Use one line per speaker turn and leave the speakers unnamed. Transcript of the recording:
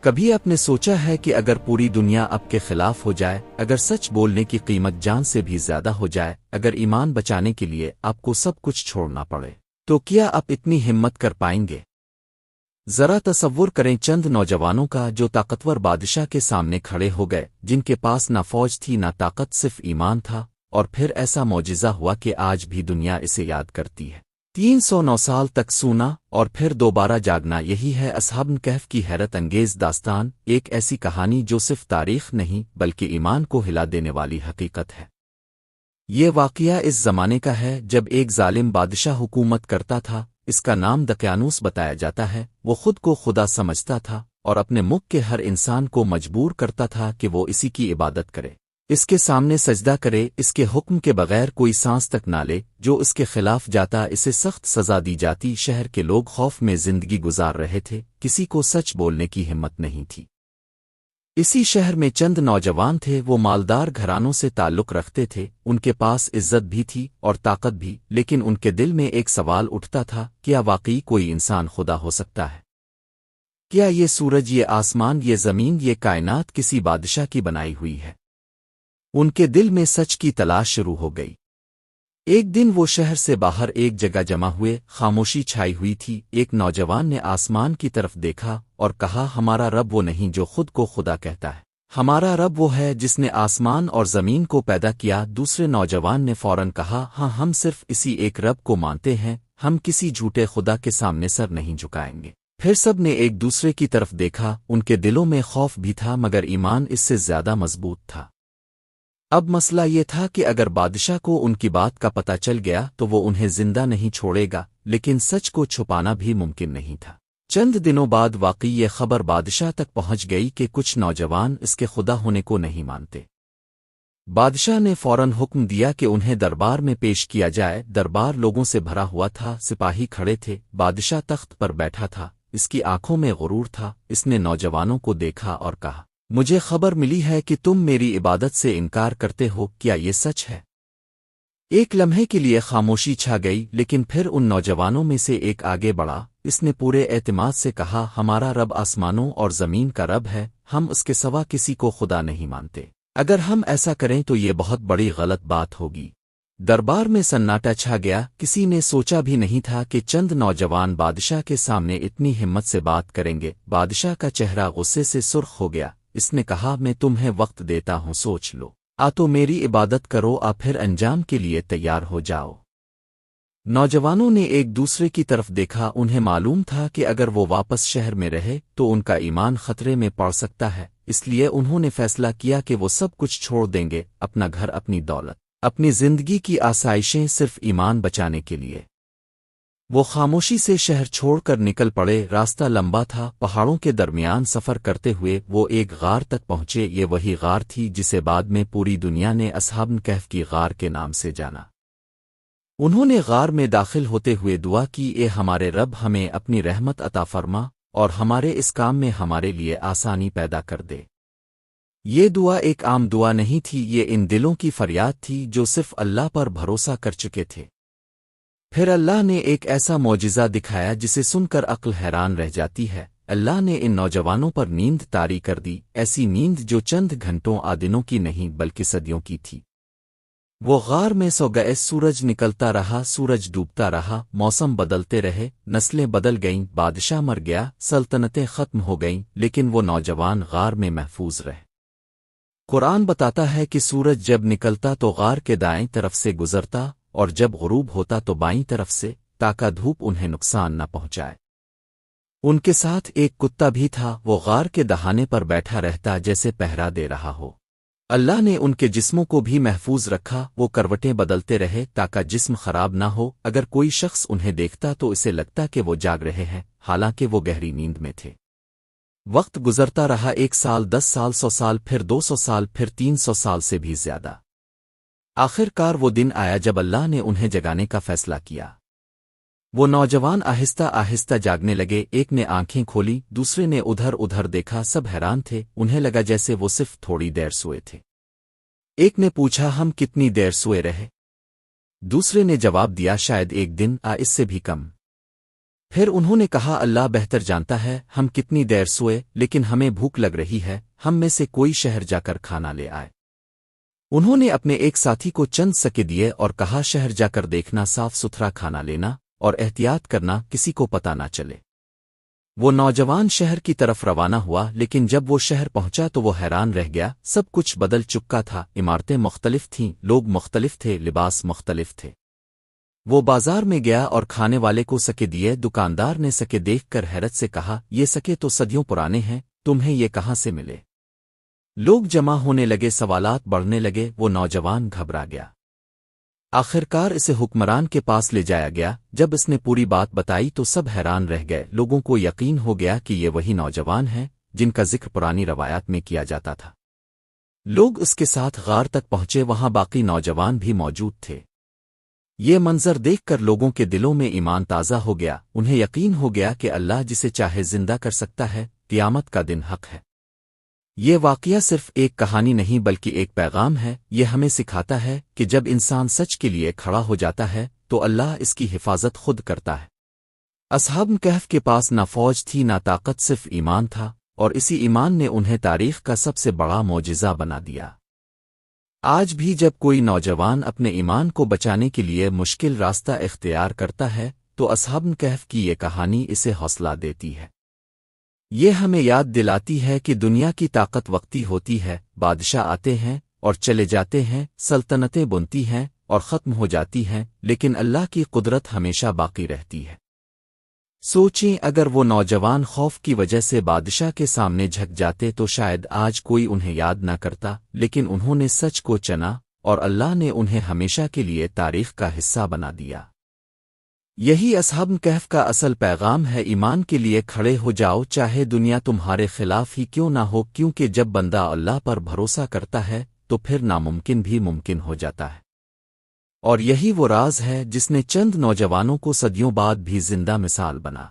کبھی آپ نے سوچا ہے کہ اگر پوری دنیا آپ کے خلاف ہو جائے، اگر سچ بولنے کی قیمت جان سے بھی زیادہ ہو جائے، اگر ایمان بچانے کے لیے آپ کو سب کچھ چھوڑنا پڑے، تو کیا آپ اتنی ہمت کر پائیں گے؟ ذرا تصور کریں چند نوجوانوں کا جو طاقتور بادشاہ کے سامنے کھڑے ہو گئے، جن کے پاس نہ فوج تھی نہ طاقت، صرف ایمان تھا، اور پھر ایسا معجزہ ہوا کہ آج بھی دنیا اسے یاد کرتی ہے۔ 309 سال تک سونا اور پھر دوبارہ جاگنا، یہی ہے اصحاب کہف کی حیرت انگیز داستان، ایک ایسی کہانی جو صرف تاریخ نہیں بلکہ ایمان کو ہلا دینے والی حقیقت ہے۔ یہ واقعہ اس زمانے کا ہے جب ایک ظالم بادشاہ حکومت کرتا تھا، اس کا نام دقیانوس بتایا جاتا ہے۔ وہ خود کو خدا سمجھتا تھا اور اپنے ملک کے ہر انسان کو مجبور کرتا تھا کہ وہ اسی کی عبادت کرے، اس کے سامنے سجدہ کرے، اس کے حکم کے بغیر کوئی سانس تک نہ لے۔ جو اس کے خلاف جاتا اسے سخت سزا دی جاتی۔ شہر کے لوگ خوف میں زندگی گزار رہے تھے، کسی کو سچ بولنے کی ہمت نہیں تھی۔ اسی شہر میں چند نوجوان تھے، وہ مالدار گھرانوں سے تعلق رکھتے تھے، ان کے پاس عزت بھی تھی اور طاقت بھی، لیکن ان کے دل میں ایک سوال اٹھتا تھا، کیا واقعی کوئی انسان خدا ہو سکتا ہے؟ کیا یہ سورج، یہ آسمان، یہ زمین، یہ کائنات کسی بادشاہ کی بنائی ہوئی ہے؟ ان کے دل میں سچ کی تلاش شروع ہو گئی۔ ایک دن وہ شہر سے باہر ایک جگہ جمع ہوئے، خاموشی چھائی ہوئی تھی۔ ایک نوجوان نے آسمان کی طرف دیکھا اور کہا، ہمارا رب وہ نہیں جو خود کو خدا کہتا ہے، ہمارا رب وہ ہے جس نے آسمان اور زمین کو پیدا کیا۔ دوسرے نوجوان نے فوراً کہا، ہاں، ہم صرف اسی ایک رب کو مانتے ہیں، ہم کسی جھوٹے خدا کے سامنے سر نہیں جھکائیں گے۔ پھر سب نے ایک دوسرے کی طرف دیکھا، ان کے دلوں میں خوف بھی تھا مگر ایمان اس سے زیادہ مضبوط تھا۔ اب مسئلہ یہ تھا کہ اگر بادشاہ کو ان کی بات کا پتہ چل گیا تو وہ انہیں زندہ نہیں چھوڑے گا، لیکن سچ کو چھپانا بھی ممکن نہیں تھا۔ چند دنوں بعد واقعی یہ خبر بادشاہ تک پہنچ گئی کہ کچھ نوجوان اس کے خدا ہونے کو نہیں مانتے۔ بادشاہ نے فوراً حکم دیا کہ انہیں دربار میں پیش کیا جائے۔ دربار لوگوں سے بھرا ہوا تھا، سپاہی کھڑے تھے، بادشاہ تخت پر بیٹھا تھا، اس کی آنکھوں میں غرور تھا۔ اس نے نوجوانوں کو دیکھا اور کہا، مجھے خبر ملی ہے کہ تم میری عبادت سے انکار کرتے ہو، کیا یہ سچ ہے؟ ایک لمحے کے لیے خاموشی چھا گئی، لیکن پھر ان نوجوانوں میں سے ایک آگے بڑھا۔ اس نے پورے اعتماد سے کہا، ہمارا رب آسمانوں اور زمین کا رب ہے، ہم اس کے سوا کسی کو خدا نہیں مانتے۔ اگر ہم ایسا کریں تو یہ بہت بڑی غلط بات ہوگی۔ دربار میں سناٹا چھا گیا، کسی نے سوچا بھی نہیں تھا کہ چند نوجوان بادشاہ کے سامنے اتنی ہمت سے بات کریں گے۔ بادشاہ کا چہرہ غصے سے سرخ ہو گیا، اس نے کہا، میں تمہیں وقت دیتا ہوں، سوچ لو، تو میری عبادت کرو، پھر انجام کے لیے تیار ہو جاؤ۔ نوجوانوں نے ایک دوسرے کی طرف دیکھا، انہیں معلوم تھا کہ اگر وہ واپس شہر میں رہے تو ان کا ایمان خطرے میں پڑ سکتا ہے، اس لیے انہوں نے فیصلہ کیا کہ وہ سب کچھ چھوڑ دیں گے، اپنا گھر، اپنی دولت، اپنی زندگی کی آسائشیں، صرف ایمان بچانے کے لیے۔ وہ خاموشی سے شہر چھوڑ کر نکل پڑے۔ راستہ لمبا تھا، پہاڑوں کے درمیان سفر کرتے ہوئے وہ ایک غار تک پہنچے۔ یہ وہی غار تھی جسے بعد میں پوری دنیا نے اصحاب کہف کی غار کے نام سے جانا۔ انہوں نے غار میں داخل ہوتے ہوئے دعا کی، اے ہمارے رب، ہمیں اپنی رحمت عطا فرما اور ہمارے اس کام میں ہمارے لیے آسانی پیدا کر دے۔ یہ دعا ایک عام دعا نہیں تھی، یہ ان دلوں کی فریاد تھی جو صرف اللہ پر بھروسہ کر چکے تھے۔ پھر اللہ نے ایک ایسا معجزہ دکھایا جسے سن کر عقل حیران رہ جاتی ہے۔ اللہ نے ان نوجوانوں پر نیند طاری کر دی، ایسی نیند جو چند گھنٹوں آدنوں کی نہیں بلکہ صدیوں کی تھی۔ وہ غار میں سو گئے، سورج نکلتا رہا، سورج ڈوبتا رہا، موسم بدلتے رہے، نسلیں بدل گئیں، بادشاہ مر گیا، سلطنتیں ختم ہو گئیں، لیکن وہ نوجوان غار میں محفوظ رہے۔ قرآن بتاتا ہے کہ سورج جب نکلتا تو غار کے دائیں طرف سے گزرتا اور جب غروب ہوتا تو بائیں طرف سے، تاکہ دھوپ انہیں نقصان نہ پہنچائے۔ ان کے ساتھ ایک کتا بھی تھا، وہ غار کے دہانے پر بیٹھا رہتا جیسے پہرا دے رہا ہو۔ اللہ نے ان کے جسموں کو بھی محفوظ رکھا، وہ کروٹیں بدلتے رہے تاکہ جسم خراب نہ ہو۔ اگر کوئی شخص انہیں دیکھتا تو اسے لگتا کہ وہ جاگ رہے ہیں، حالانکہ وہ گہری نیند میں تھے۔ وقت گزرتا رہا، 1 سال، 10 سال، 100 سال، پھر 200 سال، پھر 300 سال سے بھی زیادہ۔ آخر کار وہ دن آیا جب اللہ نے انہیں جگانے کا فیصلہ کیا۔ وہ نوجوان آہستہ آہستہ جاگنے لگے، ایک نے آنکھیں کھولی، دوسرے نے ادھر ادھر دیکھا، سب حیران تھے، انہیں لگا جیسے وہ صرف تھوڑی دیر سوئے تھے۔ ایک نے پوچھا، ہم کتنی دیر سوئے رہے؟ دوسرے نے جواب دیا، شاید 1 دن، اس سے بھی کم۔ پھر انہوں نے کہا اللہ بہتر جانتا ہے ہم کتنی دیر سوئے لیکن ہمیں بھوک لگ رہی ہے، ہم میں سے کوئی شہر جا کر کھانا لے آئے۔ انہوں نے اپنے ایک ساتھی کو چند سکے دیے اور کہا شہر جا کر دیکھنا، صاف ستھرا کھانا لینا اور احتیاط کرنا، کسی کو پتہ نہ چلے۔ وہ نوجوان شہر کی طرف روانہ ہوا، لیکن جب وہ شہر پہنچا تو وہ حیران رہ گیا، سب کچھ بدل چکا تھا، عمارتیں مختلف تھیں، لوگ مختلف تھے، لباس مختلف تھے۔ وہ بازار میں گیا اور کھانے والے کو سکے دیے، دکاندار نے سکے دیکھ کر حیرت سے کہا یہ سکے تو صدیوں پرانے ہیں، تمہیں یہ کہاں سے ملے؟ لوگ جمع ہونے لگے، سوالات بڑھنے لگے، وہ نوجوان گھبرا گیا۔ آخرکار اسے حکمران کے پاس لے جایا گیا، جب اس نے پوری بات بتائی تو سب حیران رہ گئے، لوگوں کو یقین ہو گیا کہ یہ وہی نوجوان ہیں جن کا ذکر پرانی روایات میں کیا جاتا تھا۔ لوگ اس کے ساتھ غار تک پہنچے، وہاں باقی نوجوان بھی موجود تھے۔ یہ منظر دیکھ کر لوگوں کے دلوں میں ایمان تازہ ہو گیا، انہیں یقین ہو گیا کہ اللہ جسے چاہے زندہ کر سکتا ہے، قیامت کا دن حق ہے۔ یہ واقعہ صرف ایک کہانی نہیں بلکہ ایک پیغام ہے، یہ ہمیں سکھاتا ہے کہ جب انسان سچ کے لیے کھڑا ہو جاتا ہے تو اللہ اس کی حفاظت خود کرتا ہے۔ اصحاب کہف کے پاس نہ فوج تھی نہ طاقت، صرف ایمان تھا، اور اسی ایمان نے انہیں تاریخ کا سب سے بڑا معجزہ بنا دیا۔ آج بھی جب کوئی نوجوان اپنے ایمان کو بچانے کے لیے مشکل راستہ اختیار کرتا ہے تو اصحاب کہف کی یہ کہانی اسے حوصلہ دیتی ہے۔ یہ ہمیں یاد دلاتی ہے کہ دنیا کی طاقت وقتی ہوتی ہے، بادشاہ آتے ہیں اور چلے جاتے ہیں، سلطنتیں بنتی ہیں اور ختم ہو جاتی ہیں، لیکن اللہ کی قدرت ہمیشہ باقی رہتی ہے۔ سوچیں اگر وہ نوجوان خوف کی وجہ سے بادشاہ کے سامنے جھک جاتے تو شاید آج کوئی انہیں یاد نہ کرتا، لیکن انہوں نے سچ کو چنا اور اللہ نے انہیں ہمیشہ کے لیے تاریخ کا حصہ بنا دیا۔ یہی اصحاب کہف کا اصل پیغام ہے، ایمان کے لیے کھڑے ہو جاؤ چاہے دنیا تمہارے خلاف ہی کیوں نہ ہو، کیونکہ جب بندہ اللہ پر بھروسہ کرتا ہے تو پھر ناممکن بھی ممکن ہو جاتا ہے۔ اور یہی وہ راز ہے جس نے چند نوجوانوں کو صدیوں بعد بھی زندہ مثال بنا۔